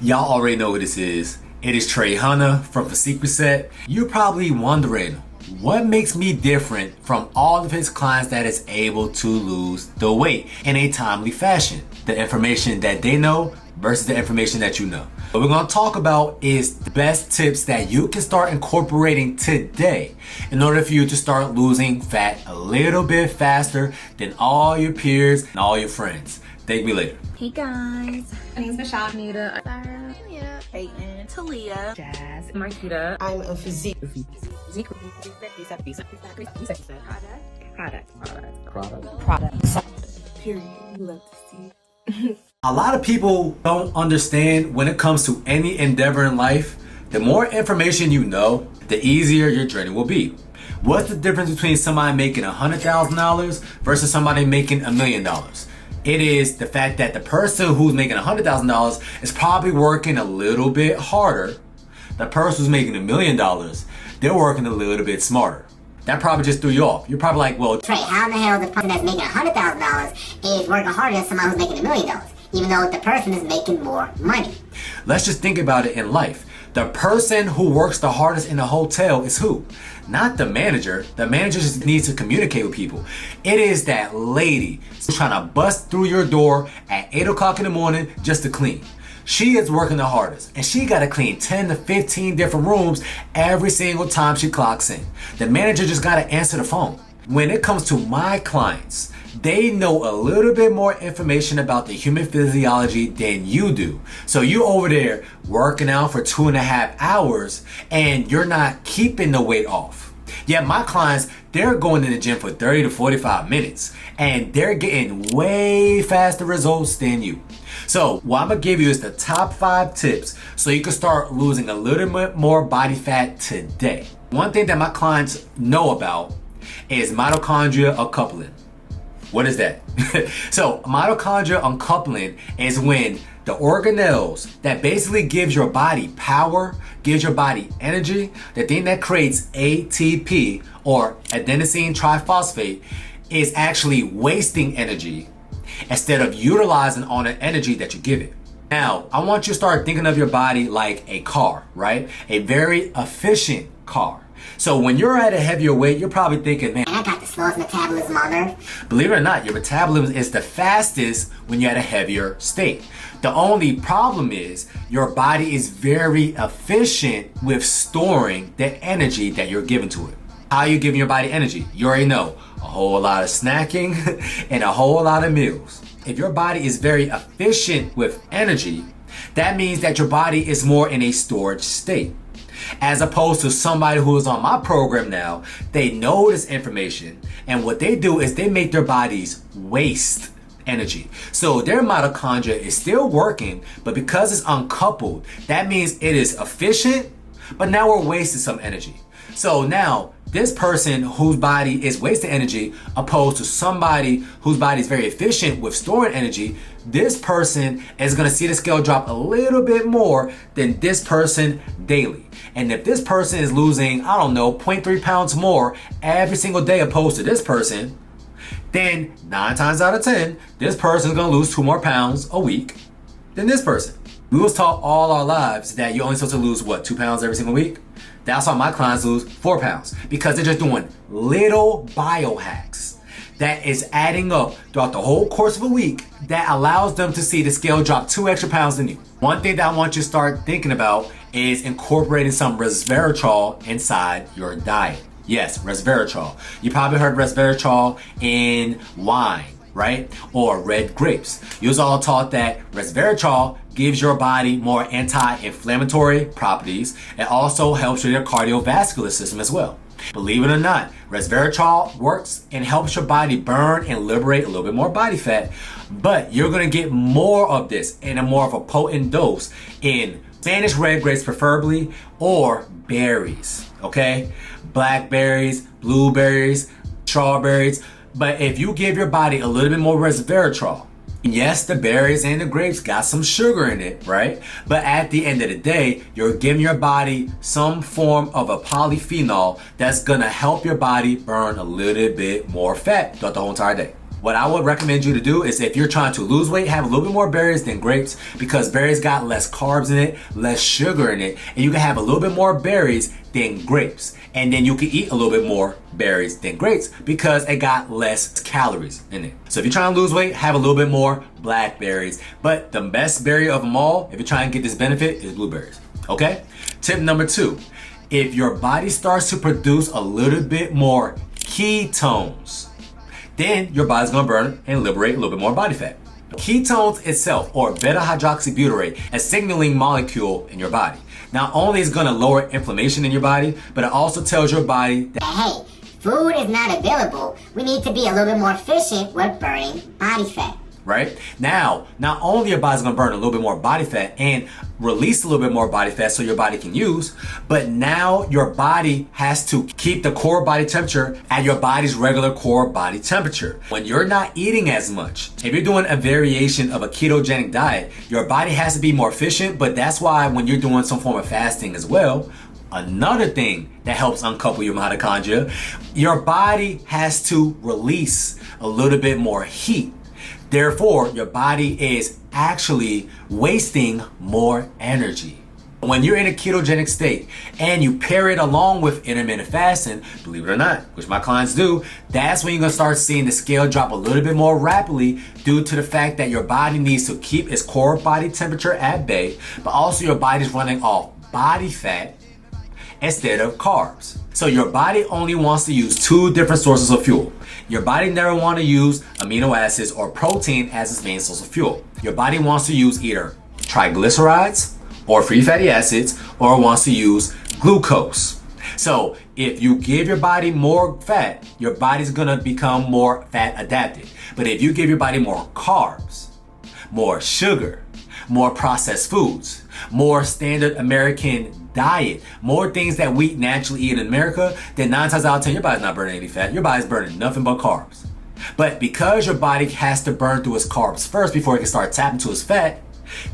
Y'all already know what this is. It is Trehunna from The Secret Set. You're probably wondering, what makes me different from all of his clients that is able to lose the weight in a timely fashion? The information that they know versus the information that you know. What we're going to talk about is the best tips that you can start incorporating today in order for you to start losing fat a little bit faster than all your peers and all your friends. Thank me later. Hey guys, My name's Michelle. Anita, Sarah, Juliet, Peyton, Talia, Jazz, Marquita. I'm a physique. product. Period. You love to see. A lot of people don't understand when it comes to any endeavor in life, the more information you know, the easier your journey will be. What's the difference between somebody making $100,000 versus somebody making $1 million? It is the fact that the person who's making $100,000 is probably working a little bit harder. The person who's making $1 million, they're working a little bit smarter. That probably just threw you off. You're probably like, well, Trey, how in the hell the person that's making $100,000 is working harder than somebody who's making $1 million, even though the person is making more money? let's just think about it in life. The person who works the hardest in the hotel is who? Not the manager. The manager just needs to communicate with people. It is that lady who's trying to bust through your door at 8 o'clock in the morning just to clean. She is working the hardest, and she got to clean 10 to 15 different rooms every single time she clocks in. The manager just got to answer the phone. When it comes to my clients, they know a little bit more information about the human physiology than you do. So you over there working out for 2.5 hours and you're not keeping the weight off. Yeah, my clients, they're going to the gym for 30 to 45 minutes and they're getting way faster results than you. So what I'm gonna give you is the top 5 tips so you can start losing a little bit more body fat today. One thing that my clients know about is mitochondrial uncoupling. What is that? So mitochondrial uncoupling is when the organelles that basically gives your body power, gives your body energy, the thing that creates ATP or adenosine triphosphate is actually wasting energy instead of utilizing all the energy that you give it. Now, I want you to start thinking of your body like a car, right? A very efficient car. So when you're at a heavier weight, you're probably thinking, man, I got the slowest metabolism on earth. believe it or not, your metabolism is the fastest when you're at a heavier state. The only problem is your body is very efficient with storing the energy that you're giving to it. How are you giving your body energy? You already know, a whole lot of snacking and a whole lot of meals. If your body is very efficient with energy, that means that your body is more in a storage state. As opposed to somebody who is on my program now, they know this information, and what they do is they make their bodies waste energy. So their mitochondria is still working, but because it's uncoupled, that means it is efficient, but now we're wasting some energy. So now this person whose body is wasting energy opposed to somebody whose body is very efficient with storing energy, this person is going to see the scale drop a little bit more than this person daily. And if this person is losing, I don't know, 0.3 pounds more every single day opposed to this person, then 9 times out of 10, this person is going to lose 2 more pounds a week than this person. We was taught all our lives that you're only supposed to lose, 2 pounds every single week? That's why my clients lose 4 pounds, because they're just doing little biohacks that is adding up throughout the whole course of a week that allows them to see the scale drop 2 extra pounds than you. One thing that I want you to start thinking about is incorporating some resveratrol inside your diet. Yes, resveratrol. You probably heard resveratrol in wine, right? Or red grapes. You was all taught that resveratrol gives your body more anti-inflammatory properties. It also helps with your cardiovascular system as well. Believe it or not, resveratrol works and helps your body burn and liberate a little bit more body fat, but you're gonna get more of this in a more of a potent dose in Spanish red grapes preferably, or berries, okay? Blackberries, blueberries, strawberries. But if you give your body a little bit more resveratrol, yes, the berries and the grapes got some sugar in it, right? But at the end of the day, you're giving your body some form of a polyphenol that's gonna help your body burn a little bit more fat throughout the whole entire day. What I would recommend you to do is if you're trying to lose weight, have a little bit more berries than grapes, because berries got less carbs in it, less sugar in it, and you can have a little bit more berries than grapes. And then you can eat a little bit more berries than grapes because it got less calories in it. So if you're trying to lose weight, have a little bit more blackberries. But the best berry of them all, if you're trying to get this benefit, is blueberries. Okay? Tip number 2. If your body starts to produce a little bit more ketones, then your body's gonna burn and liberate a little bit more body fat. Ketones itself, or beta-hydroxybutyrate, a signaling molecule in your body. Not only is it gonna lower inflammation in your body, but it also tells your body that, hey, food is not available. We need to be a little bit more efficient with burning body fat. right? Now, not only your body's gonna burn a little bit more body fat and release a little bit more body fat so your body can use, but now your body has to keep the core body temperature at your body's regular core body temperature. When you're not eating as much, if you're doing a variation of a ketogenic diet, your body has to be more efficient, but that's why when you're doing some form of fasting as well, another thing that helps uncouple your mitochondria, your body has to release a little bit more heat. Therefore, your body is actually wasting more energy. When you're in a ketogenic state and you pair it along with intermittent fasting, believe it or not, which my clients do, that's when you're gonna start seeing the scale drop a little bit more rapidly due to the fact that your body needs to keep its core body temperature at bay, but also your body's running off body fat instead of carbs. So your body only wants to use two different sources of fuel. Your body never want to use amino acids or protein as its main source of fuel. Your body wants to use either triglycerides or free fatty acids, or wants to use glucose. So if you give your body more fat, your body's gonna become more fat adapted. But if you give your body more carbs, more sugar, more processed foods, more standard American diet, more things that we naturally eat in America, then 9 times out of 10, your body's not burning any fat. Your body's burning nothing but carbs. But because your body has to burn through its carbs first before it can start tapping to its fat,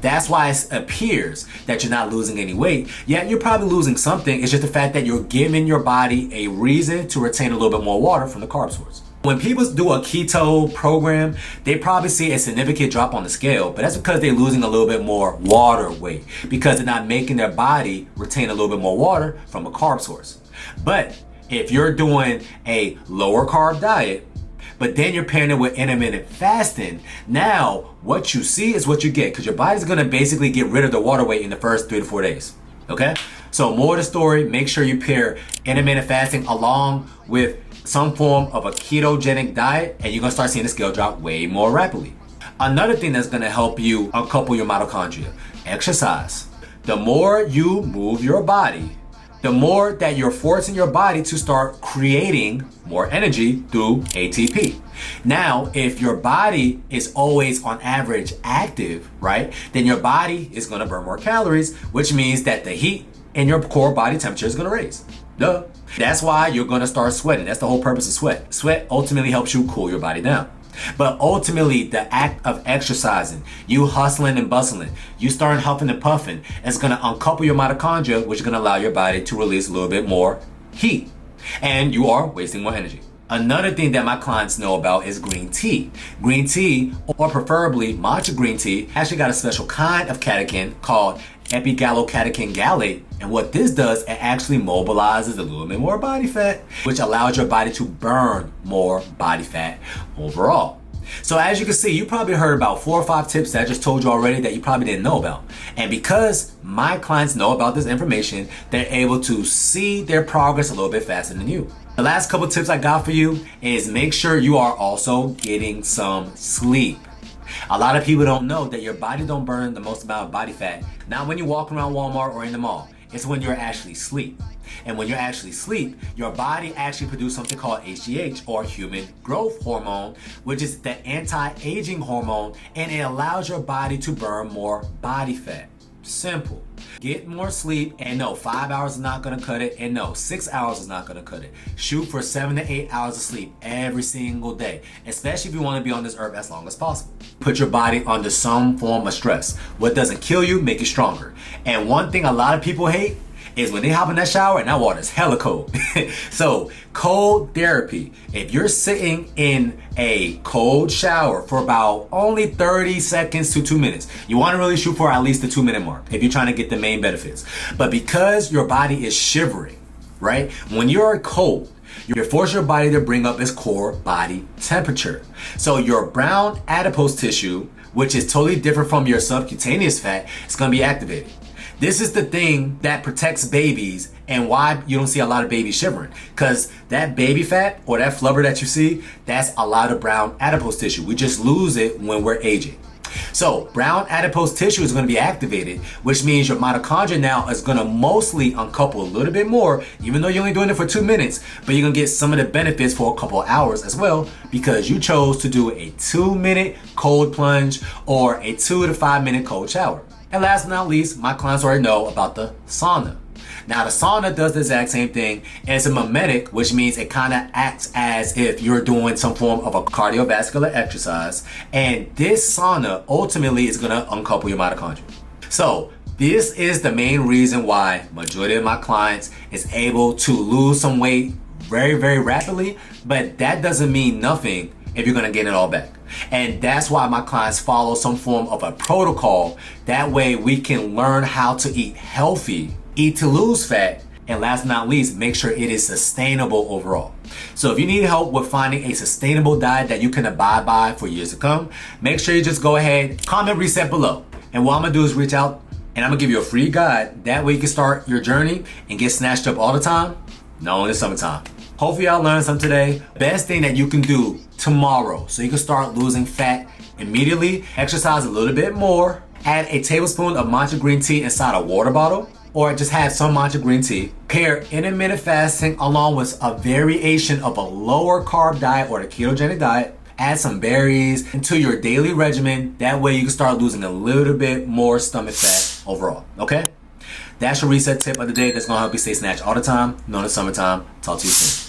that's why it appears that you're not losing any weight. Yet you're probably losing something. It's just the fact that you're giving your body a reason to retain a little bit more water from the carb source. When people do a keto program, they probably see a significant drop on the scale, but that's because they're losing a little bit more water weight because they're not making their body retain a little bit more water from a carb source. But if you're doing a lower carb diet, but then you're pairing it with intermittent fasting, now what you see is what you get, because your body's gonna basically get rid of the water weight in the first 3 to 4 days. Okay? So more of the story, make sure you pair intermittent fasting along with some form of a ketogenic diet, and you're gonna start seeing the scale drop way more rapidly. Another thing that's gonna help you uncouple your mitochondria, exercise. The more you move your body, the more that you're forcing your body to start creating more energy through ATP. Now, if your body is always on average active, right, then your body is gonna burn more calories, which means that the heat in your core body temperature is gonna raise. Duh. That's why you're gonna start sweating. That's the whole purpose of sweat. Sweat ultimately helps you cool your body down. But ultimately, the act of exercising, you hustling and bustling, you starting huffing and puffing, is gonna uncouple your mitochondria, which is gonna allow your body to release a little bit more heat. And you are wasting more energy. Another thing that my clients know about is green tea. Green tea, or preferably matcha green tea, actually got a special kind of catechin called epigallocatechin gallate, and what this does, it actually mobilizes a little bit more body fat, which allows your body to burn more body fat overall. So as you can see, you probably heard about 4 or 5 tips that I just told you already that you probably didn't know about. And because my clients know about this information, they're able to see their progress a little bit faster than you. The last couple tips I got for you is make sure you are also getting some sleep. A lot of people don't know that your body don't burn the most amount of body fat, not when you walk around Walmart or in the mall. It's when you're actually asleep. And when you're actually asleep, your body actually produces something called HGH, or human growth hormone, which is the anti-aging hormone, and it allows your body to burn more body fat. Simple. Get more sleep, and no, 5 hours is not gonna cut it, and no, 6 hours is not gonna cut it. Shoot for 7 to 8 hours of sleep every single day, especially if you wanna be on this earth as long as possible. Put your body under some form of stress. What doesn't kill you, make you stronger. And one thing a lot of people hate is when they hop in that shower and that water is hella cold. So cold therapy, if you're sitting in a cold shower for about only 30 seconds to 2 minutes, you want to really shoot for at least the 2-minute mark if you're trying to get the main benefits. But because your body is shivering, right? When you're cold, you're forcing your body to bring up its core body temperature. So your brown adipose tissue, which is totally different from your subcutaneous fat, is going to be activated. This is the thing that protects babies and why you don't see a lot of babies shivering. Because that baby fat or that flubber that you see, that's a lot of brown adipose tissue. We just lose it when we're aging. So brown adipose tissue is going to be activated, which means your mitochondria now is going to mostly uncouple a little bit more, even though you're only doing it for 2 minutes, but you're going to get some of the benefits for a couple of hours as well, because you chose to do a 2-minute cold plunge or a 2 to 5 minute cold shower. And last but not least, my clients already know about the sauna. Now the sauna does the exact same thing, and it's a mimetic, which means it kind of acts as if you're doing some form of a cardiovascular exercise, and this sauna ultimately is going to uncouple your mitochondria. So this is the main reason why majority of my clients is able to lose some weight very, very rapidly, but that doesn't mean nothing if you're going to gain it all back. And that's why my clients follow some form of a protocol. That way we can learn how to eat healthy, eat to lose fat, and last but not least, make sure it is sustainable overall. So if you need help with finding a sustainable diet that you can abide by for years to come, make sure you just go ahead, comment reset below. And what I'm gonna do is reach out and I'm gonna give you a free guide. That way you can start your journey and get snatched up all the time, not only in the summertime. Hopefully y'all learned something today. Best thing that you can do tomorrow so you can start losing fat immediately, exercise a little bit more, add a tablespoon of matcha green tea inside a water bottle, or just have some matcha green tea. Pair intermittent fasting along with a variation of a lower carb diet or the ketogenic diet. Add some berries into your daily regimen. That way you can start losing a little bit more stomach fat overall, okay? That's your reset tip of the day that's gonna help you stay snatched all the time, not in the summertime. Talk to you soon.